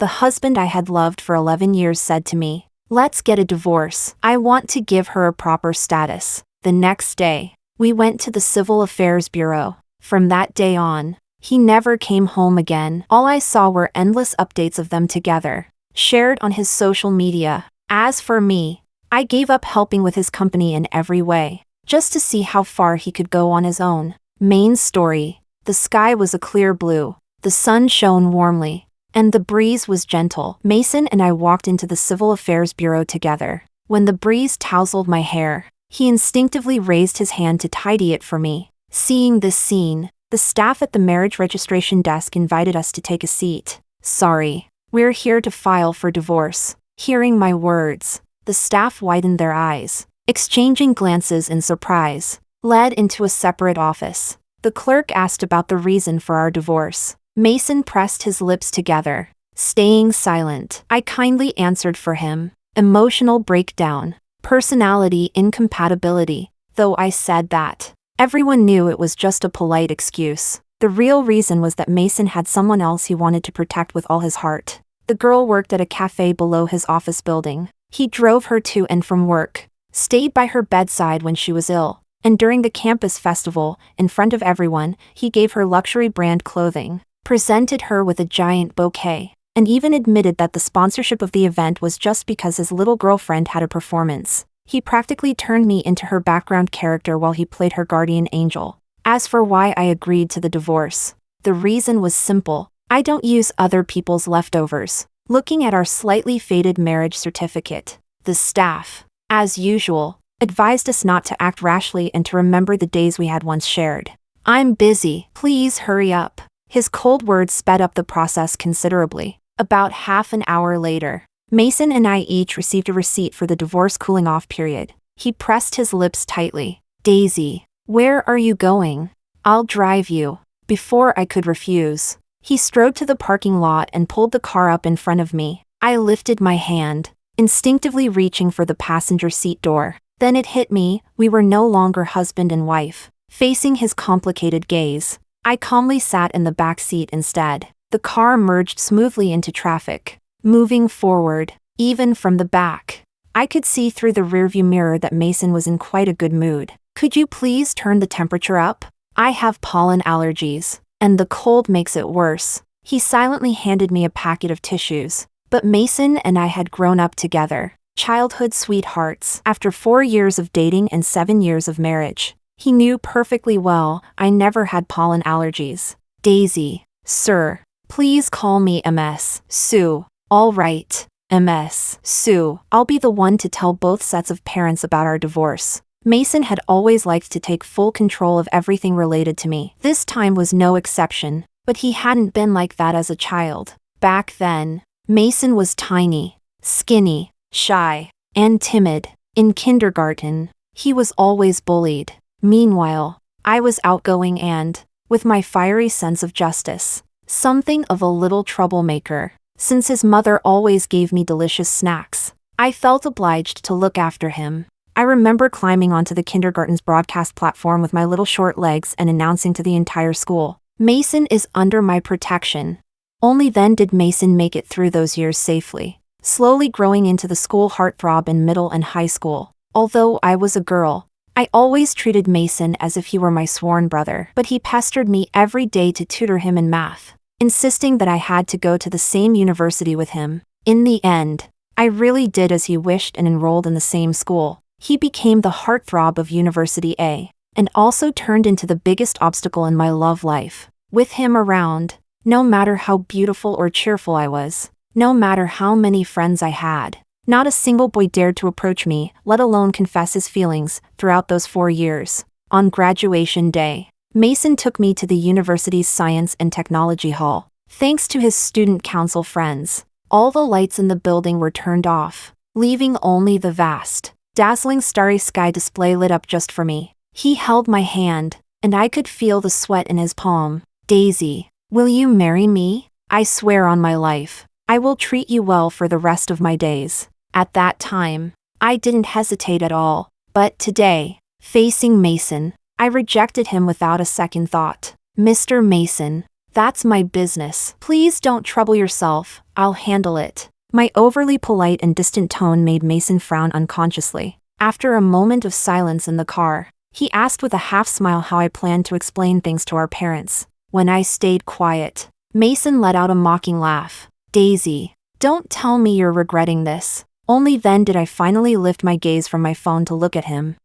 the husband I had loved for 11 years said to me, "Let's get a divorce. I want to give her a proper status." The next day, we went to the Civil Affairs Bureau. From that day on, he never came home again. All I saw were endless updates of them together, shared on his social media. As for me, I gave up helping with his company in every way, just to see how far he could go on his own. Main story: the sky was a clear blue, the sun shone warmly, and the breeze was gentle. Mason and I walked into the Civil Affairs Bureau together. When the breeze tousled my hair, he instinctively raised his hand to tidy it for me. Seeing this scene, the staff at the marriage registration desk invited us to take a seat. "Sorry, we're here to file for divorce." Hearing my words, the staff widened their eyes, exchanging glances in surprise. Led into a separate office, the clerk asked about the reason for our divorce. Mason pressed his lips together, staying silent. I kindly answered for him. Emotional breakdown, personality incompatibility. Though I said that, everyone knew it was just a polite excuse. The real reason was that Mason had someone else he wanted to protect with all his heart. The girl worked at a cafe below his office building. He drove her to and from work, stayed by her bedside when she was ill, and during the campus festival, in front of everyone, he gave her luxury brand clothing, presented her with a giant bouquet, and even admitted that the sponsorship of the event was just because his little girlfriend had a performance. He practically turned me into her background character while he played her guardian angel. As for why I agreed to the divorce, the reason was simple: I don't use other people's leftovers. Looking at our slightly faded marriage certificate, the staff, as usual, advised us not to act rashly and to remember the days we had once shared. "I'm busy, please hurry up." His cold words sped up the process considerably. About half an hour later, Mason and I each received a receipt for the divorce cooling-off period. He pressed his lips tightly. "Daisy, where are you going?" "I'll drive you." Before I could refuse, he strode to the parking lot and pulled the car up in front of me. I lifted my hand, instinctively reaching for the passenger seat door. Then it hit me: we were no longer husband and wife. Facing his complicated gaze, I calmly sat in the back seat instead. The car merged smoothly into traffic, moving forward, even from the back. I could see through the rearview mirror that Mason was in quite a good mood. "Could you please turn the temperature up? I have pollen allergies, and the cold makes it worse." He silently handed me a packet of tissues. But Mason and I had grown up together, childhood sweethearts. After 4 years of dating and 7 years of marriage, he knew perfectly well I never had pollen allergies. "Daisy, sir, please call me MS. Sue." "All right, MS. Sue. I'll be the one to tell both sets of parents about our divorce." Mason had always liked to take full control of everything related to me. This time was no exception, but he hadn't been like that as a child. Back then, Mason was tiny, skinny, shy, and timid. In kindergarten, he was always bullied. Meanwhile, I was outgoing and, with my fiery sense of justice, something of a little troublemaker. Since his mother always gave me delicious snacks, I felt obliged to look after him. I remember climbing onto the kindergarten's broadcast platform with my little short legs and announcing to the entire school, "Mason is under my protection." Only then did Mason make it through those years safely, slowly growing into the school heartthrob in middle and high school. Although I was a girl, I always treated Mason as if he were my sworn brother. But he pestered me every day to tutor him in math, insisting that I had to go to the same university with him. In the end, I really did as he wished and enrolled in the same school. He became the heartthrob of University A, and also turned into the biggest obstacle in my love life. With him around, no matter how beautiful or cheerful I was, no matter how many friends I had, not a single boy dared to approach me, let alone confess his feelings, throughout those 4 years. On graduation day, Mason took me to the university's Science and Technology Hall. Thanks to his student council friends, all the lights in the building were turned off, leaving only the vast, dazzling starry sky display lit up just for me. He held my hand, and I could feel the sweat in his palm. "Daisy, will you marry me? I swear on my life, I will treat you well for the rest of my days." At that time, I didn't hesitate at all. But today, facing Mason, I rejected him without a second thought. "Mr. Mason, That's my business. Please don't trouble yourself, I'll handle it. My overly polite and distant tone made Mason frown unconsciously. After a moment of silence in the car, he asked with a half-smile how I planned to explain things to our parents. When I stayed quiet, Mason let out a mocking laugh. Daisy, don't tell me you're regretting this. Only then did I finally lift my gaze from my phone to look at him.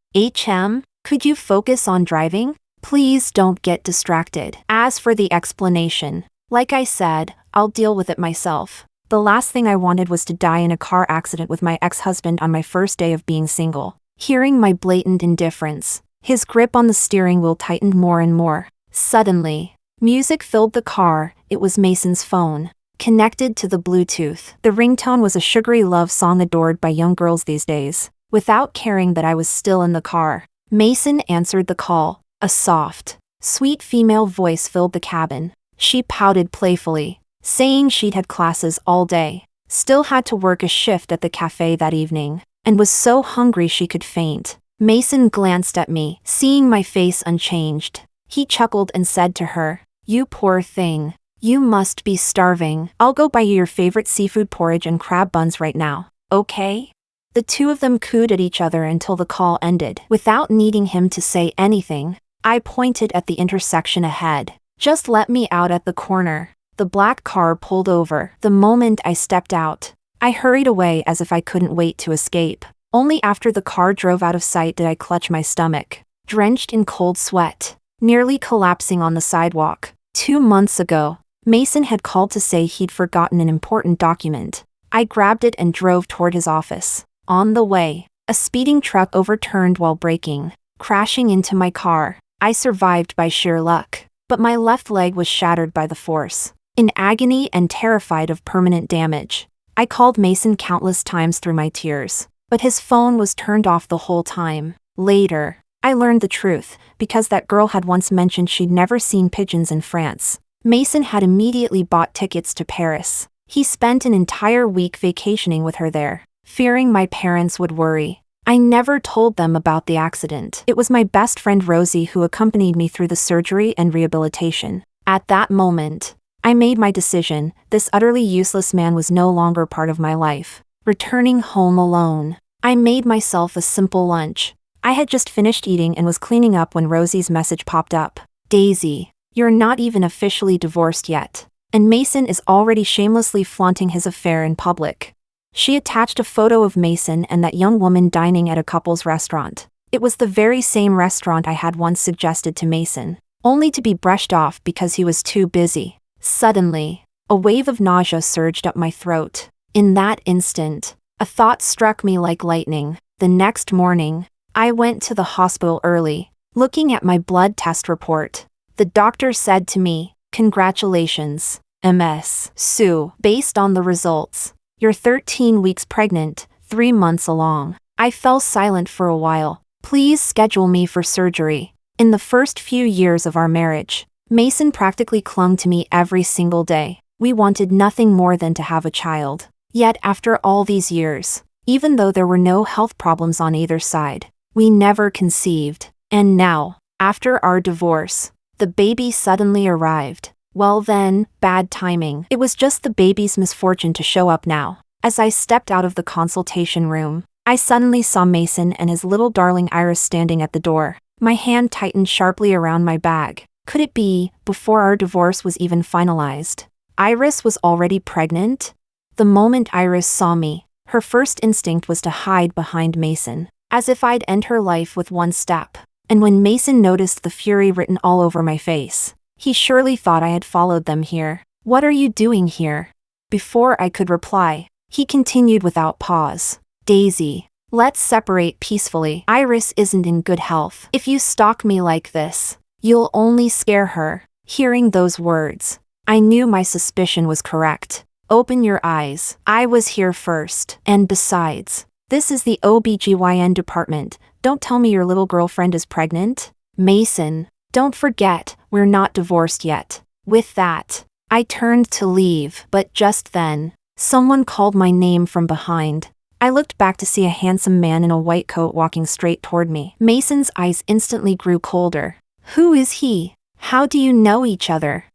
Could you focus on driving? Please don't get distracted. As for the explanation, like I said, I'll deal with it myself. The last thing I wanted was to die in a car accident with my ex-husband on my first day of being single. Hearing my blatant indifference, his grip on the steering wheel tightened more and more. Suddenly, music filled the car. It was Mason's phone, connected to the Bluetooth. The ringtone was a sugary love song adored by young girls these days. Without caring that I was still in the car, Mason answered the call. A soft, sweet female voice filled the cabin. She pouted playfully, saying she'd had classes all day, still had to work a shift at the cafe that evening, and was so hungry she could faint. Mason glanced at me, seeing my face unchanged. He chuckled and said to her, "You poor thing. You must be starving. I'll go buy you your favorite seafood porridge and crab buns right now, okay?" The two of them cooed at each other until the call ended. Without needing him to say anything, I pointed at the intersection ahead. "Just let me out at the corner." The black car pulled over. The moment I stepped out, I hurried away as if I couldn't wait to escape. Only after the car drove out of sight did I clutch my stomach, drenched in cold sweat, nearly collapsing on the sidewalk. 2 months ago, Mason had called to say he'd forgotten an important document. I grabbed it and drove toward his office. On the way, a speeding truck overturned while braking, crashing into my car. I survived by sheer luck, but my left leg was shattered by the force. In agony and terrified of permanent damage, I called Mason countless times through my tears, but his phone was turned off the whole time. Later, I learned the truth, because that girl had once mentioned she'd never seen pigeons in France. Mason had immediately bought tickets to Paris. He spent an entire week vacationing with her there, fearing my parents would worry. I never told them about the accident. It was my best friend Rosie who accompanied me through the surgery and rehabilitation. At that moment, I made my decision. This utterly useless man was no longer part of my life. Returning home alone, I made myself a simple lunch. I had just finished eating and was cleaning up when Rosie's message popped up. "Daisy, you're not even officially divorced yet, and Mason is already shamelessly flaunting his affair in public." She attached a photo of Mason and that young woman dining at a couple's restaurant. It was the very same restaurant I had once suggested to Mason, only to be brushed off because he was too busy. Suddenly, a wave of nausea surged up my throat. In that instant, a thought struck me like lightning. The next morning, I went to the hospital early. Looking at my blood test report, the doctor said to me, "Congratulations, Ms. Sue. Based on the results, you're 13 weeks pregnant, 3 months along." I fell silent for a while. "Please schedule me for surgery." In the first few years of our marriage, Mason practically clung to me every single day. We wanted nothing more than to have a child. Yet after all these years, even though there were no health problems on either side, we never conceived. And now, after our divorce, the baby suddenly arrived. Well then, bad timing. It was just the baby's misfortune to show up now. As I stepped out of the consultation room, I suddenly saw Mason and his little darling Iris standing at the door. My hand tightened sharply around my bag. Could it be, before our divorce was even finalized, Iris was already pregnant? The moment Iris saw me, her first instinct was to hide behind Mason, as if I'd end her life with one step. And when Mason noticed the fury written all over my face, he surely thought I had followed them here. "What are you doing here?" Before I could reply, he continued without pause. "Daisy, let's separate peacefully. Iris isn't in good health. If you stalk me like this, you'll only scare her." Hearing those words, I knew my suspicion was correct. "Open your eyes. I was here first. And besides, this is the OBGYN department. Don't tell me your little girlfriend is pregnant." "Mason, don't forget, we're not divorced yet." With that, I turned to leave, but just then, someone called my name from behind. I looked back to see a handsome man in a white coat walking straight toward me. Mason's eyes instantly grew colder. "Who is he? How do you know each other?"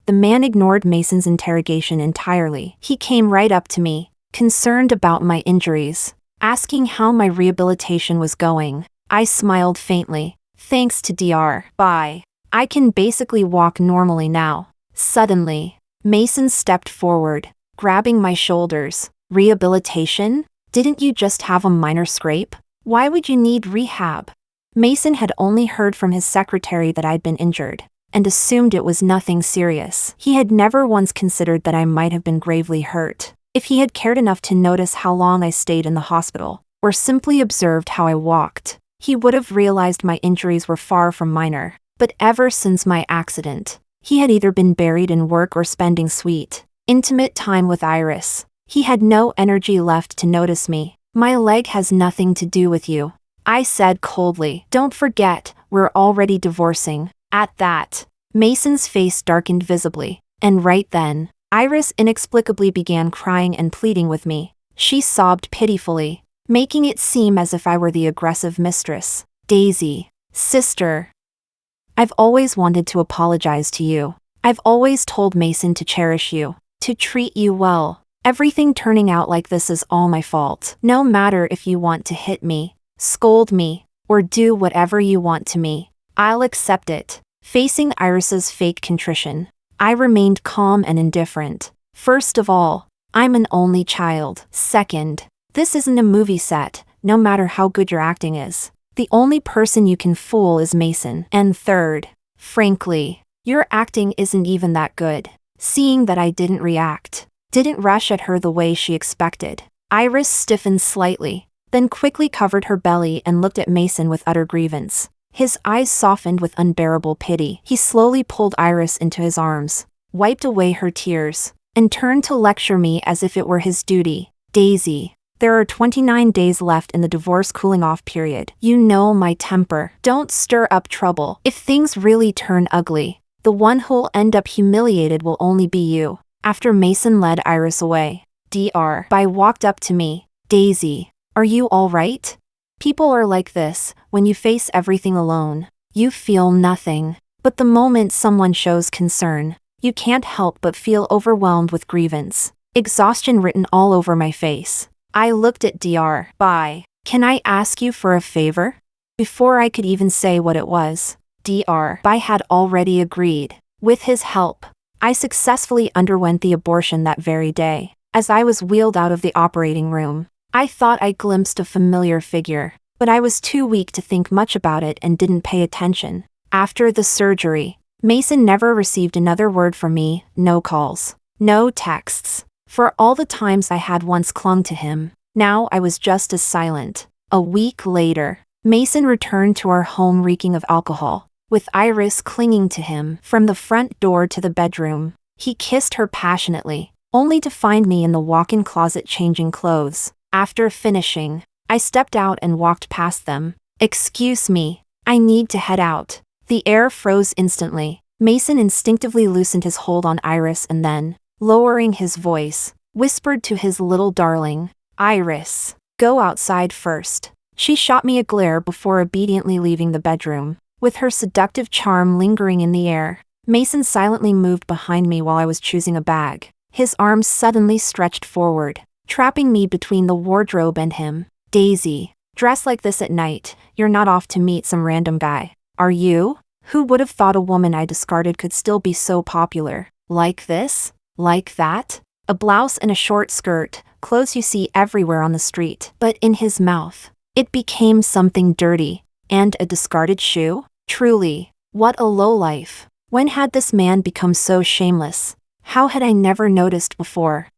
The man ignored Mason's interrogation entirely. He came right up to me, concerned about my injuries, asking how my rehabilitation was going. I smiled faintly. Thanks to Dr. Bye. I can basically walk normally now. Suddenly, Mason stepped forward, grabbing my shoulders. Rehabilitation? Didn't you just have a minor scrape? Why would you need rehab? Mason had only heard from his secretary that I'd been injured, and assumed it was nothing serious. He had never once considered that I might have been gravely hurt. If he had cared enough to notice how long I stayed in the hospital, or simply observed how I walked, he would have realized my injuries were far from minor. But ever since my accident, he had either been buried in work or spending sweet, intimate time with Iris. He had no energy left to notice me. My leg has nothing to do with you, I said coldly. Don't forget, we're already divorcing. At that, Mason's face darkened visibly, and right then, Iris inexplicably began crying and pleading with me. She sobbed pitifully, making it seem as if I were the aggressive mistress. Daisy, sister, I've always wanted to apologize to you. I've always told Mason to cherish you, to treat you well. Everything turning out like this is all my fault. No matter if you want to hit me, scold me, or do whatever you want to me, I'll accept it. Facing Iris's fake contrition, I remained calm and indifferent. First of all, I'm an only child. Second, this isn't a movie set, no matter how good your acting is. The only person you can fool is Mason. And third, frankly, your acting isn't even that good. Seeing that I didn't react, didn't rush at her the way she expected, Iris stiffened slightly, then quickly covered her belly and looked at Mason with utter grievance. His eyes softened with unbearable pity. He slowly pulled Iris into his arms, wiped away her tears, and turned to lecture me as if it were his duty. Daisy, there are 29 days left in the divorce cooling-off period. You know my temper. Don't stir up trouble. If things really turn ugly, the one who'll end up humiliated will only be you. After Mason led Iris away, Dr. Bye walked up to me. Daisy, are you all right? People are like this. When you face everything alone, you feel nothing. But the moment someone shows concern, you can't help but feel overwhelmed with grievance. Exhaustion written all over my face. I looked at Dr. Bye. Can I ask you for a favor? Before I could even say what it was, Dr. Bye had already agreed. With his help, I successfully underwent the abortion that very day. As I was wheeled out of the operating room, I thought I glimpsed a familiar figure, but I was too weak to think much about it and didn't pay attention. After the surgery, Mason never received another word from me, no calls, no texts. For all the times I had once clung to him, now I was just as silent. A week later, Mason returned to our home reeking of alcohol, with Iris clinging to him from the front door to the bedroom. He kissed her passionately, only to find me in the walk-in closet changing clothes. After finishing, I stepped out and walked past them. Excuse me, I need to head out. The air froze instantly. Mason instinctively loosened his hold on Iris and then, lowering his voice, whispered to his little darling, Iris, go outside first. She shot me a glare before obediently leaving the bedroom. With her seductive charm lingering in the air, Mason silently moved behind me while I was choosing a bag. His arms suddenly stretched forward, trapping me between the wardrobe and him. Daisy, dress like this at night, you're not off to meet some random guy, are you? Who would have thought a woman I discarded could still be so popular? Like this? Like that? A blouse and a short skirt, clothes you see everywhere on the street. But in his mouth, it became something dirty. And a discarded shoe? Truly, what a lowlife. When had this man become so shameless? How had I never noticed before?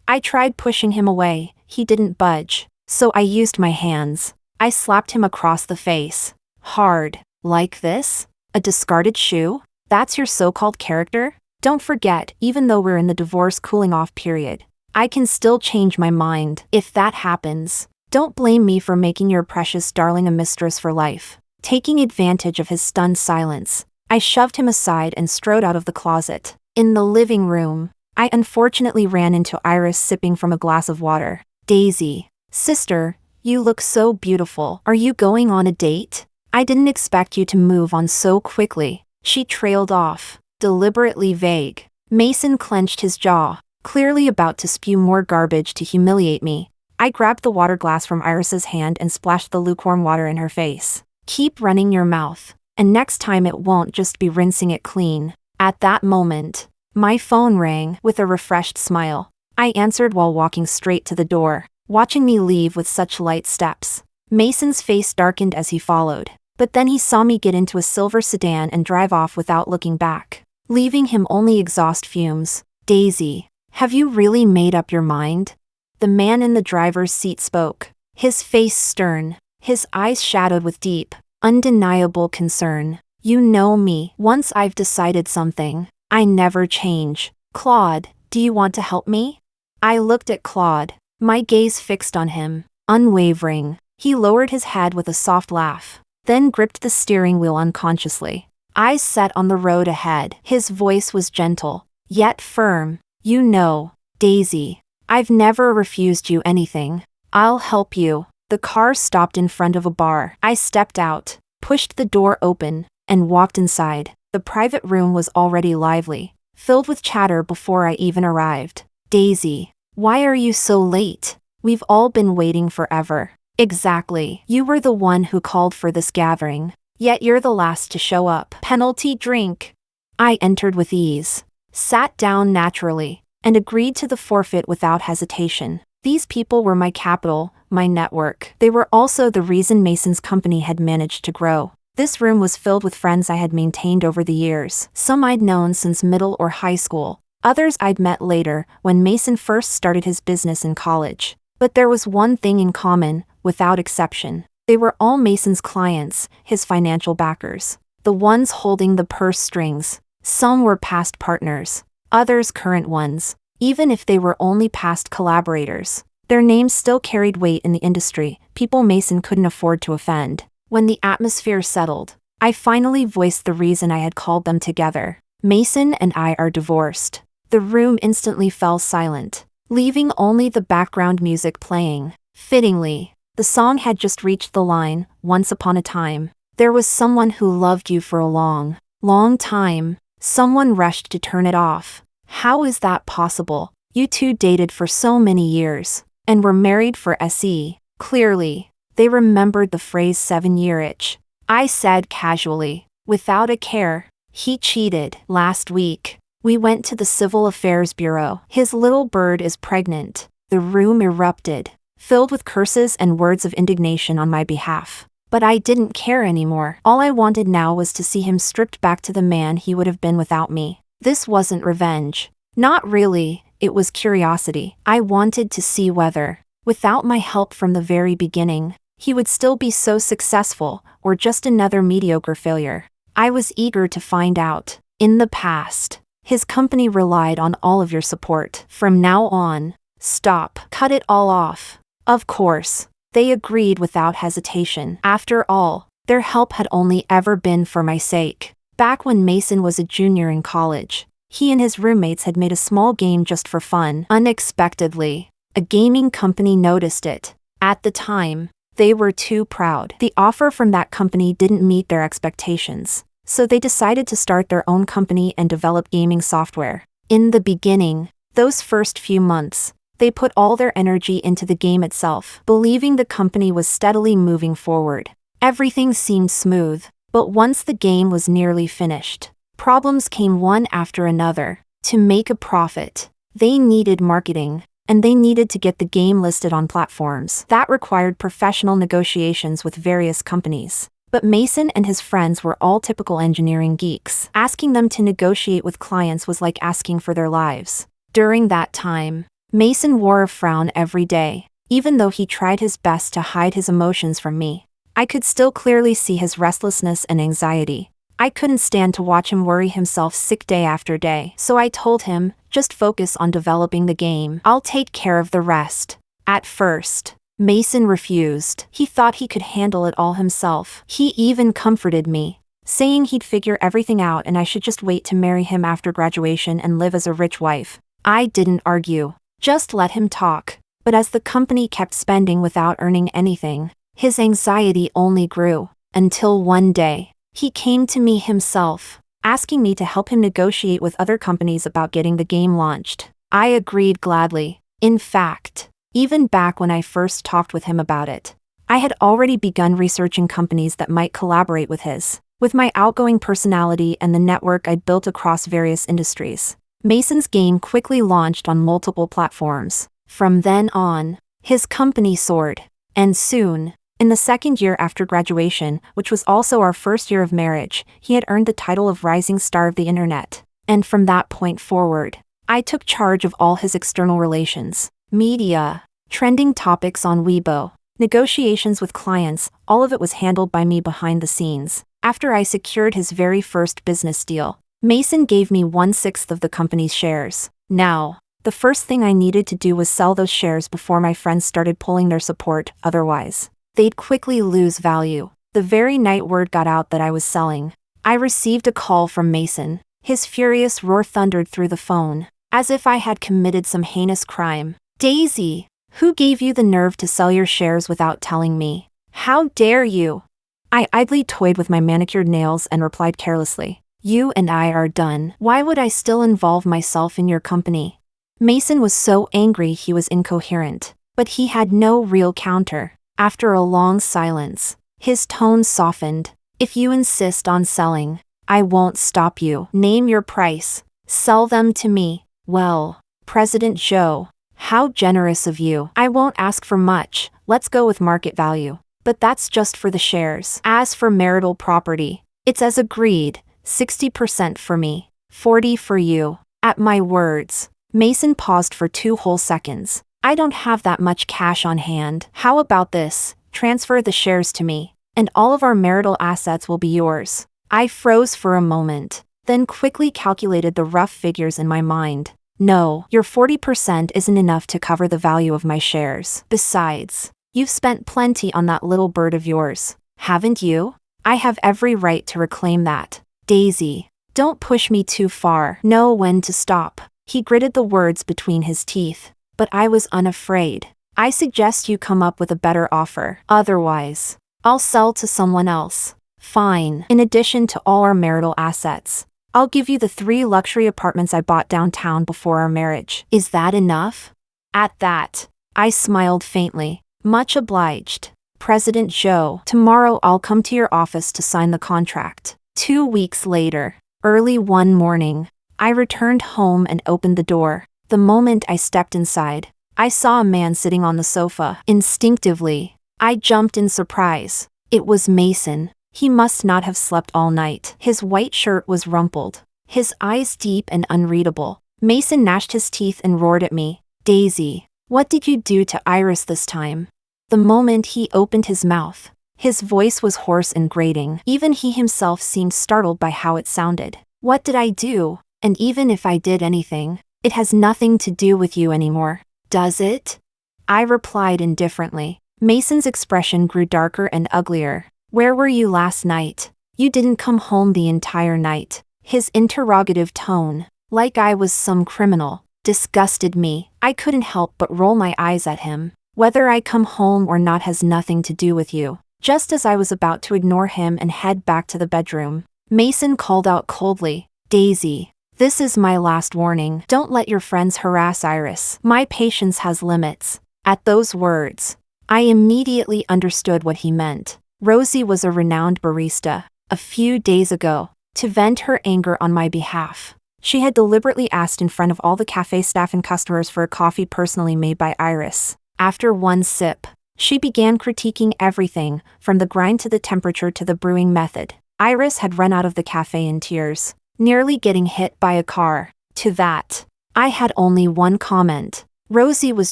I tried pushing him away, he didn't budge. So I used my hands. I slapped him across the face. Hard. Like this? A discarded shoe? That's your so-called character? Don't forget, even though we're in the divorce cooling-off period, I can still change my mind. If that happens, don't blame me for making your precious darling a mistress for life. Taking advantage of his stunned silence, I shoved him aside and strode out of the closet. In the living room, I unfortunately ran into Iris sipping from a glass of water. Daisy, sister, you look so beautiful. Are you going on a date? I didn't expect you to move on so quickly. She trailed off, deliberately vague. Mason clenched his jaw, clearly about to spew more garbage to humiliate me. I grabbed the water glass from Iris's hand and splashed the lukewarm water in her face. Keep running your mouth, and next time it won't just be rinsing it clean. At that moment, my phone rang with a refreshed smile. I answered while walking straight to the door, watching me leave with such light steps. Mason's face darkened as he followed, but then he saw me get into a silver sedan and drive off without looking back, leaving him only exhaust fumes. Daisy, have you really made up your mind? The man in the driver's seat spoke, his face stern, his eyes shadowed with deep, undeniable concern. You know me. Once I've decided something, I never change. Claude, do you want to help me? I looked at Claude, my gaze fixed on him, unwavering. He lowered his head with a soft laugh, then gripped the steering wheel unconsciously. Eyes set on the road ahead. His voice was gentle, yet firm. You know, Daisy, I've never refused you anything. I'll help you. The car stopped in front of a bar. I stepped out, pushed the door open, and walked inside. The private room was already lively, filled with chatter before I even arrived. Daisy, why are you so late? We've all been waiting forever. Exactly. You were the one who called for this gathering, yet you're the last to show up. Penalty drink. I entered with ease, sat down naturally, and agreed to the forfeit without hesitation. These people were my capital, my network. They were also the reason Mason's company had managed to grow. This room was filled with friends I had maintained over the years. Some I'd known since middle or high school. Others I'd met later, when Mason first started his business in college. But there was one thing in common, without exception. They were all Mason's clients, his financial backers. The ones holding the purse strings. Some were past partners, others current ones. Even if they were only past collaborators, their names still carried weight in the industry, people Mason couldn't afford to offend. When the atmosphere settled, I finally voiced the reason I had called them together. Mason and I are divorced. The room instantly fell silent, leaving only the background music playing. Fittingly, the song had just reached the line, "Once upon a time, there was someone who loved you for a long, long time." Someone rushed to turn it off. How is that possible? You two dated for so many years, and were married for SE. Clearly, they remembered the phrase 7-year itch. I said casually, without a care, he cheated. Last week, we went to the Civil Affairs Bureau. His little bird is pregnant. The room erupted, filled with curses and words of indignation on my behalf. But I didn't care anymore. All I wanted now was to see him stripped back to the man he would have been without me. This wasn't revenge. Not really, it was curiosity. I wanted to see whether, without my help from the very beginning, he would still be so successful, or just another mediocre failure. I was eager to find out. In the past, his company relied on all of your support. From now on, stop. Cut it all off. Of course, they agreed without hesitation. After all, their help had only ever been for my sake. Back when Mason was a junior in college, he and his roommates had made a small game just for fun. Unexpectedly, a gaming company noticed it. At the time, they were too proud. The offer from that company didn't meet their expectations, so they decided to start their own company and develop gaming software. In the beginning, those first few months, they put all their energy into the game itself, believing the company was steadily moving forward. Everything seemed smooth, but once the game was nearly finished, problems came one after another. To make a profit, they needed marketing, and they needed to get the game listed on platforms. That required professional negotiations with various companies. But Mason and his friends were all typical engineering geeks. Asking them to negotiate with clients was like asking for their lives. During that time, Mason wore a frown every day. Even though he tried his best to hide his emotions from me, I could still clearly see his restlessness and anxiety. I couldn't stand to watch him worry himself sick day after day. So I told him, just focus on developing the game. I'll take care of the rest. At first, Mason refused. He thought he could handle it all himself. He even comforted me, saying he'd figure everything out and I should just wait to marry him after graduation and live as a rich wife. I didn't argue. Just let him talk. But as the company kept spending without earning anything, his anxiety only grew. Until one day, he came to me himself, asking me to help him negotiate with other companies about getting the game launched. I agreed gladly. In fact, even back when I first talked with him about it, I had already begun researching companies that might collaborate with his. With my outgoing personality and the network I'd built across various industries, Mason's game quickly launched on multiple platforms. From then on, his company soared. And soon, in the second year after graduation, which was also our first year of marriage, he had earned the title of Rising Star of the Internet. And from that point forward, I took charge of all his external relations, media, trending topics on Weibo, negotiations with clients. All of it was handled by me behind the scenes. After I secured his very first business deal, Mason gave me 1/6 of the company's shares. Now, the first thing I needed to do was sell those shares before my friends started pulling their support, otherwise, they'd quickly lose value. The very night word got out that I was selling, I received a call from Mason. His furious roar thundered through the phone, as if I had committed some heinous crime. "Daisy, who gave you the nerve to sell your shares without telling me? How dare you?" I idly toyed with my manicured nails and replied carelessly, "You and I are done. Why would I still involve myself in your company?" Mason was so angry he was incoherent, but he had no real counter. After a long silence, his tone softened. "If you insist on selling, I won't stop you. Name your price. Sell them to me." "Well, President Joe, how generous of you. I won't ask for much. Let's go with market value. But that's just for the shares. As for marital property, it's as agreed, 60% for me, 40% for you." At my words, Mason paused for 2 whole seconds. "I don't have that much cash on hand. How about this? Transfer the shares to me, and all of our marital assets will be yours." I froze for a moment, then quickly calculated the rough figures in my mind. "No, your 40% isn't enough to cover the value of my shares. Besides, you've spent plenty on that little bird of yours, haven't you? I have every right to reclaim that. Daisy, don't push me too far. Know when to stop." He gritted the words between his teeth, but I was unafraid. "I suggest you come up with a better offer. Otherwise, I'll sell to someone else." "Fine. In addition to all our marital assets, I'll give you the 3 luxury apartments I bought downtown before our marriage. Is that enough?" At that, I smiled faintly. "Much obliged, President Joe. Tomorrow I'll come to your office to sign the contract." 2 weeks later, early one morning, I returned home and opened the door. The moment I stepped inside, I saw a man sitting on the sofa. Instinctively, I jumped in surprise. It was Mason. He must not have slept all night. His white shirt was rumpled, his eyes deep and unreadable. Mason gnashed his teeth and roared at me, "Daisy, what did you do to Iris this time?" The moment he opened his mouth, his voice was hoarse and grating. Even he himself seemed startled by how it sounded. "What did I do? And even if I did anything, it has nothing to do with you anymore, does it?" I replied indifferently. Mason's expression grew darker and uglier. "Where were you last night? You didn't come home the entire night." His interrogative tone, like I was some criminal, disgusted me. I couldn't help but roll my eyes at him. "Whether I come home or not has nothing to do with you." Just as I was about to ignore him and head back to the bedroom, Mason called out coldly, "Daisy, this is my last warning. Don't let your friends harass Iris. My patience has limits." At those words, I immediately understood what he meant. Rosie was a renowned barista. A few days ago, to vent her anger on my behalf, she had deliberately asked in front of all the cafe staff and customers for a coffee personally made by Iris. After one sip, she began critiquing everything, from the grind to the temperature to the brewing method. Iris had run out of the cafe in tears, nearly getting hit by a car. To that, I had only one comment. "Rosie was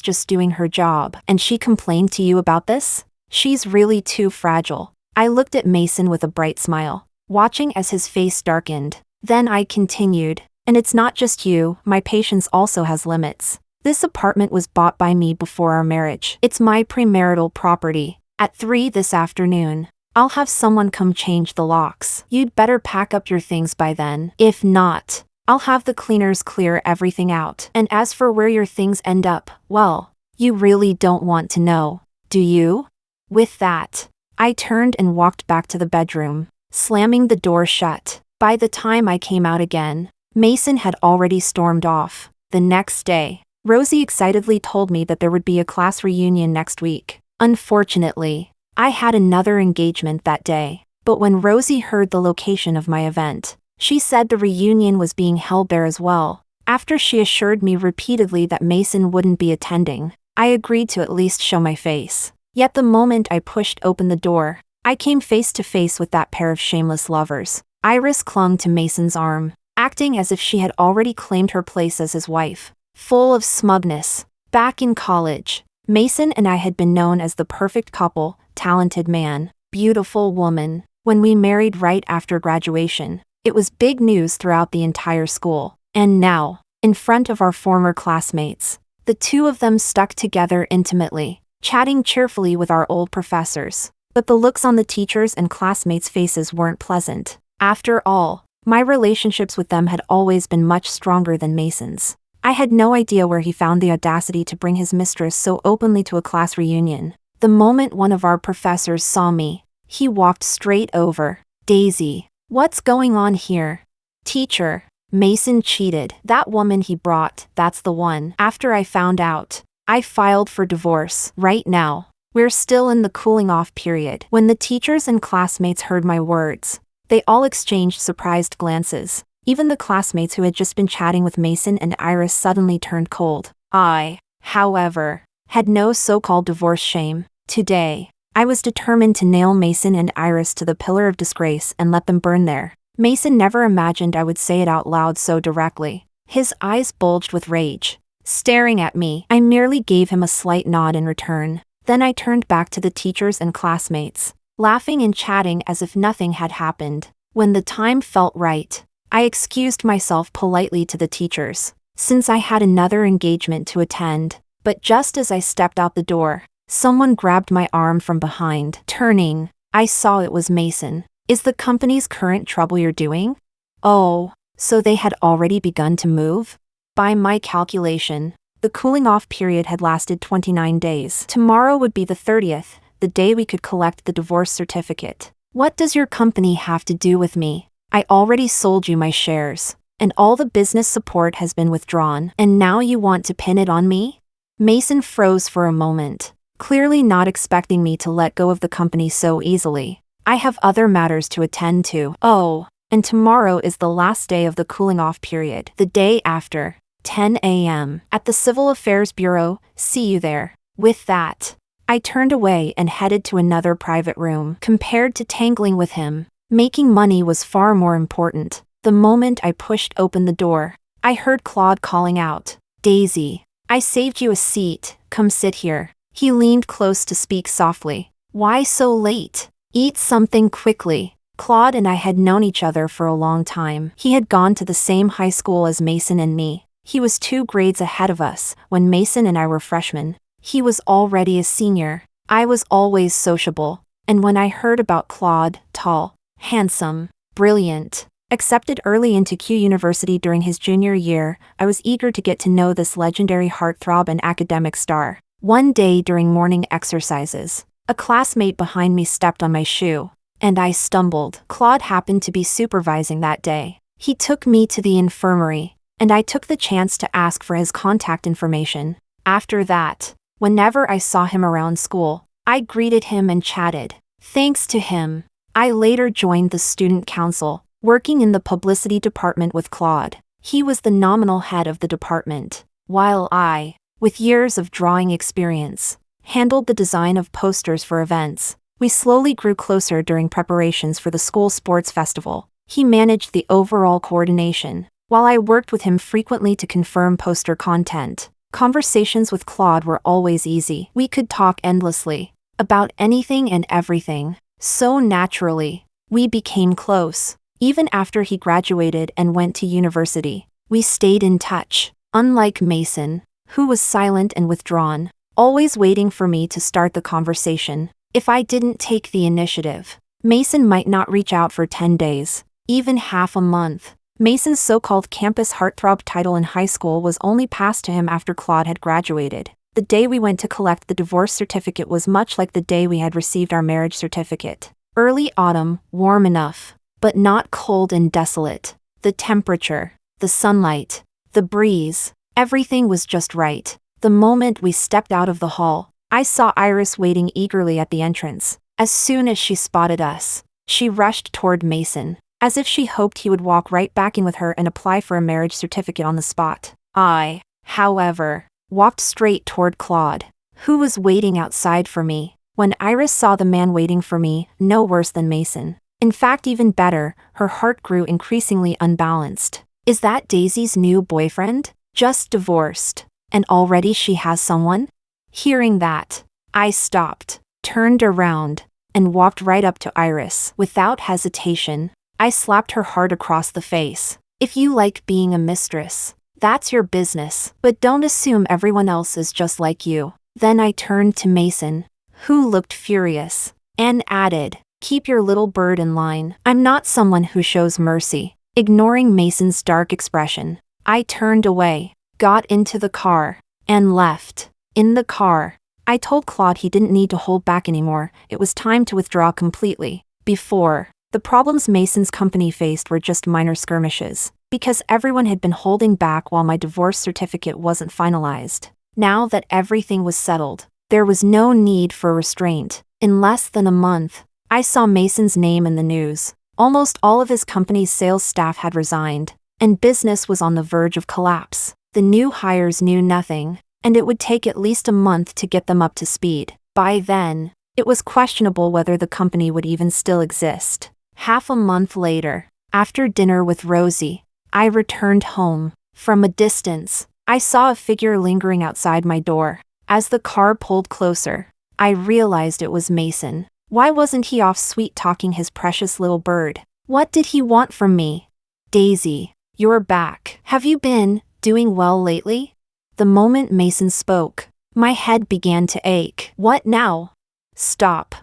just doing her job, and she complained to you about this? She's really too fragile." I looked at Mason with a bright smile, watching as his face darkened. Then I continued, "And it's not just you, my patience also has limits. This apartment was bought by me before our marriage. It's my premarital property. At 3 this afternoon, I'll have someone come change the locks. You'd better pack up your things by then. If not, I'll have the cleaners clear everything out. And as for where your things end up, well, you really don't want to know, do you?" With that, I turned and walked back to the bedroom, slamming the door shut. By the time I came out again, Mason had already stormed off. The next day, Rosie excitedly told me that there would be a class reunion next week. Unfortunately, I had another engagement that day, but when Rosie heard the location of my event, she said the reunion was being held there as well. After she assured me repeatedly that Mason wouldn't be attending, I agreed to at least show my face. Yet the moment I pushed open the door, I came face to face with that pair of shameless lovers. Iris clung to Mason's arm, acting as if she had already claimed her place as his wife. Full of smugness. Back in college, Mason and I had been known as the perfect couple, talented man, beautiful woman. When we married right after graduation, it was big news throughout the entire school. And now, in front of our former classmates, the two of them stuck together intimately, chatting cheerfully with our old professors. But the looks on the teachers' and classmates' faces weren't pleasant. After all, my relationships with them had always been much stronger than Mason's. I had no idea where he found the audacity to bring his mistress so openly to a class reunion. The moment one of our professors saw me, he walked straight over. "Daisy, what's going on here?" "Teacher, Mason cheated. That woman he brought, that's the one." After I found out, I filed for divorce. Right now, we're still in the cooling off period. When the teachers and classmates heard my words, they all exchanged surprised glances. Even the classmates who had just been chatting with Mason and Iris suddenly turned cold. I, however, had no so-called divorce shame. Today, I was determined to nail Mason and Iris to the pillar of disgrace and let them burn there. Mason never imagined I would say it out loud so directly. His eyes bulged with rage. Staring at me, I merely gave him a slight nod in return. Then I turned back to the teachers and classmates, laughing and chatting as if nothing had happened. When the time felt right, I excused myself politely to the teachers, since I had another engagement to attend. But just as I stepped out the door, someone grabbed my arm from behind. Turning, I saw it was Mason. "Is the company's current trouble you're doing?" Oh, so they had already begun to move? By my calculation, the cooling-off period had lasted 29 days. Tomorrow would be the 30th, the day we could collect the divorce certificate. "What does your company have to do with me? I already sold you my shares, and all the business support has been withdrawn, and now you want to pin it on me?" Mason froze for a moment, clearly not expecting me to let go of the company so easily. "I have other matters to attend to." "Oh, and tomorrow is the last day of the cooling-off period. The day after, 10 a.m. at the Civil Affairs Bureau. See you there." With that, I turned away and headed to another private room. Compared to tangling with him, making money was far more important. The moment I pushed open the door, I heard Claude calling out, "Daisy, I saved you a seat, come sit here." He leaned close to speak softly. "Why so late? Eat something quickly." Claude and I had known each other for a long time. He had gone to the same high school as Mason and me. He was 2 grades ahead of us when Mason and I were freshmen. He was already a senior. I was always sociable, and when I heard about Claude, tall, handsome, brilliant, accepted early into Q University during his junior year, I was eager to get to know this legendary heartthrob and academic star. One day during morning exercises, a classmate behind me stepped on my shoe, and I stumbled. Claude happened to be supervising that day. He took me to the infirmary, and I took the chance to ask for his contact information. After that, whenever I saw him around school, I greeted him and chatted. Thanks to him, I later joined the student council, working in the publicity department with Claude. He was the nominal head of the department, while I, with years of drawing experience, handled the design of posters for events. We slowly grew closer during preparations for the school sports festival. He managed the overall coordination, while I worked with him frequently to confirm poster content. Conversations with Claude were always easy. We could talk endlessly, about anything and everything. So naturally, we became close. Even after he graduated and went to university, we stayed in touch. Unlike Mason, who was silent and withdrawn, always waiting for me to start the conversation. If I didn't take the initiative, Mason might not reach out for 10 days, even half a month. Mason's so-called campus heartthrob title in high school was only passed to him after Claude had graduated. The day we went to collect the divorce certificate was much like the day we had received our marriage certificate. Early autumn, warm enough, but not cold and desolate. The temperature, the sunlight, the breeze, everything was just right. The moment we stepped out of the hall, I saw Iris waiting eagerly at the entrance. As soon as she spotted us, she rushed toward Mason, as if she hoped he would walk right back in with her and apply for a marriage certificate on the spot. I, however, walked straight toward Claude, who was waiting outside for me. When Iris saw the man waiting for me, no worse than Mason. In fact, even better, her heart grew increasingly unbalanced. Is that Daisy's new boyfriend? Just divorced, and already she has someone? Hearing that, I stopped, turned around, and walked right up to Iris. Without hesitation, I slapped her hard across the face. If you like being a mistress, that's your business, but don't assume everyone else is just like you. Then I turned to Mason, who looked furious, and added, keep your little bird in line. I'm not someone who shows mercy. Ignoring Mason's dark expression, I turned away, got into the car, and left. In the car, I told Claude he didn't need to hold back anymore. It was time to withdraw completely. Before, the problems Mason's company faced were just minor skirmishes, because everyone had been holding back while my divorce certificate wasn't finalized. Now that everything was settled, there was no need for restraint. In less than a month, I saw Mason's name in the news. Almost all of his company's sales staff had resigned, and business was on the verge of collapse. The new hires knew nothing, and it would take at least a month to get them up to speed. By then, it was questionable whether the company would even still exist. Half a month later, after dinner with Rosie, I returned home. From a distance, I saw a figure lingering outside my door. As the car pulled closer, I realized it was Mason. Why wasn't he off sweet-talking his precious little bird? What did he want from me? Daisy, you're back. Have you been doing well lately? The moment Mason spoke, my head began to ache. What now? Stop.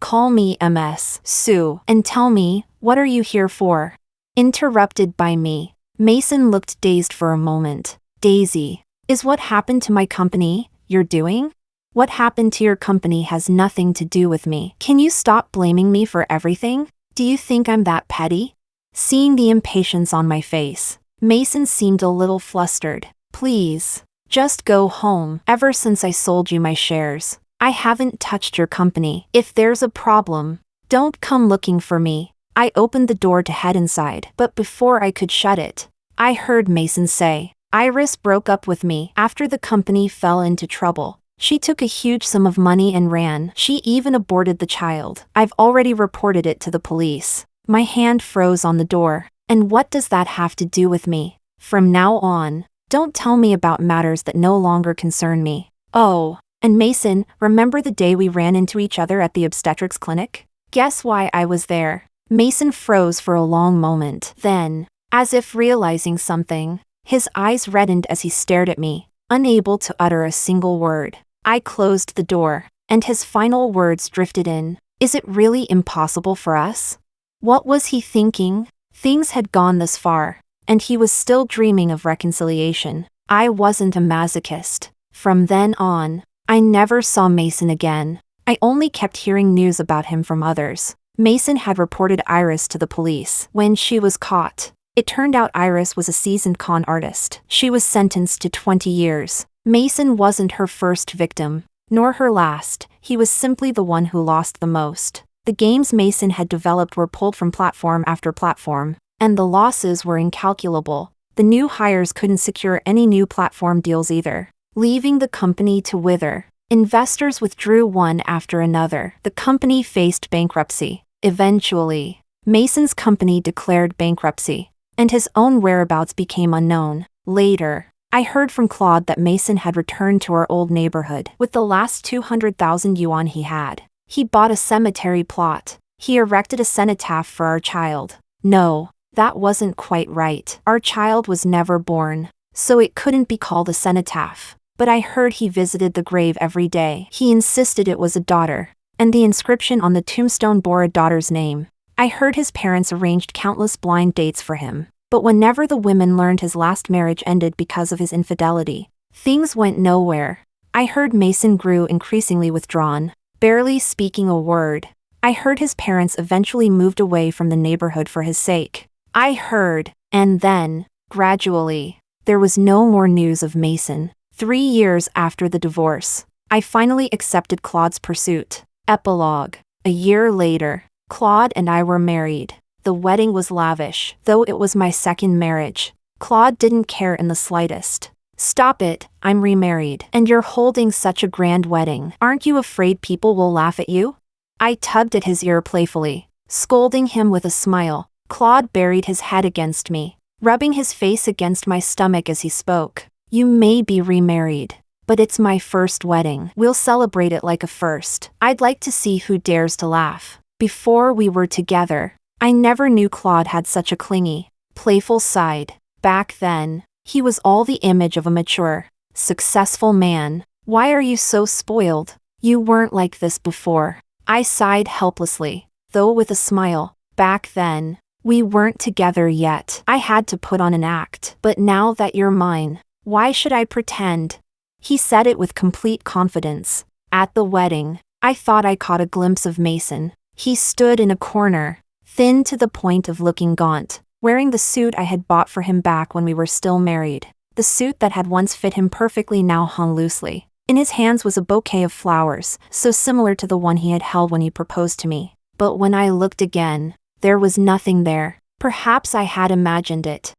Call me Ms. Sue and tell me, what are you here for? Interrupted by me, Mason looked dazed for a moment. Daisy, is what happened to my company you're doing? What happened to your company has nothing to do with me. Can you stop blaming me for everything? Do you think I'm that petty? Seeing the impatience on my face, Mason seemed a little flustered. Please, just go home. Ever since I sold you my shares, I haven't touched your company. If there's a problem, don't come looking for me. I opened the door to head inside, but before I could shut it, I heard Mason say, Iris broke up with me after the company fell into trouble. She took a huge sum of money and ran. She even aborted the child. I've already reported it to the police. My hand froze on the door. And what does that have to do with me? From now on, don't tell me about matters that no longer concern me. Oh, and Mason, remember the day we ran into each other at the obstetrics clinic? Guess why I was there? Mason froze for a long moment. Then, as if realizing something, his eyes reddened as he stared at me, unable to utter a single word. I closed the door, and his final words drifted in. Is it really impossible for us? What was he thinking? Things had gone this far, and he was still dreaming of reconciliation. I wasn't a masochist. From then on, I never saw Mason again. I only kept hearing news about him from others. Mason had reported Iris to the police. When she was caught, it turned out Iris was a seasoned con artist. She was sentenced to 20 years. Mason wasn't her first victim, nor her last. He was simply the one who lost the most. The games Mason had developed were pulled from platform after platform, and the losses were incalculable. The new hires couldn't secure any new platform deals either, leaving the company to wither. Investors withdrew one after another. The company faced bankruptcy. Eventually, Mason's company declared bankruptcy, and his own whereabouts became unknown. Later, I heard from Claude that Mason had returned to our old neighborhood with the last 200,000 yuan he had. He bought a cemetery plot. He erected a cenotaph for our child. No, that wasn't quite right. Our child was never born, so it couldn't be called a cenotaph. But I heard he visited the grave every day. He insisted it was a daughter, and the inscription on the tombstone bore a daughter's name. I heard his parents arranged countless blind dates for him, but whenever the women learned his last marriage ended because of his infidelity, things went nowhere. I heard Mason grew increasingly withdrawn, barely speaking a word. I heard his parents eventually moved away from the neighborhood for his sake. And then, gradually, there was no more news of Mason. 3 years after the divorce, I finally accepted Claude's pursuit. Epilogue. A year later, Claude and I were married. The wedding was lavish, though it was my second marriage. Claude didn't care in the slightest. Stop it, I'm remarried. And you're holding such a grand wedding. Aren't you afraid people will laugh at you? I tugged at his ear playfully, scolding him with a smile. Claude buried his head against me, rubbing his face against my stomach as he spoke. You may be remarried, but it's my first wedding. We'll celebrate it like a first. I'd like to see who dares to laugh. Before we were together, I never knew Claude had such a clingy, playful side. Back then, he was all the image of a mature, successful man. Why are you so spoiled? You weren't like this before. I sighed helplessly, though with a smile. Back then, we weren't together yet. I had to put on an act. But now that you're mine, why should I pretend? He said it with complete confidence. At the wedding, I thought I caught a glimpse of Mason. He stood in a corner, thin to the point of looking gaunt, wearing the suit I had bought for him back when we were still married. The suit that had once fit him perfectly now hung loosely. In his hands was a bouquet of flowers, so similar to the one he had held when he proposed to me. But when I looked again, there was nothing there. Perhaps I had imagined it.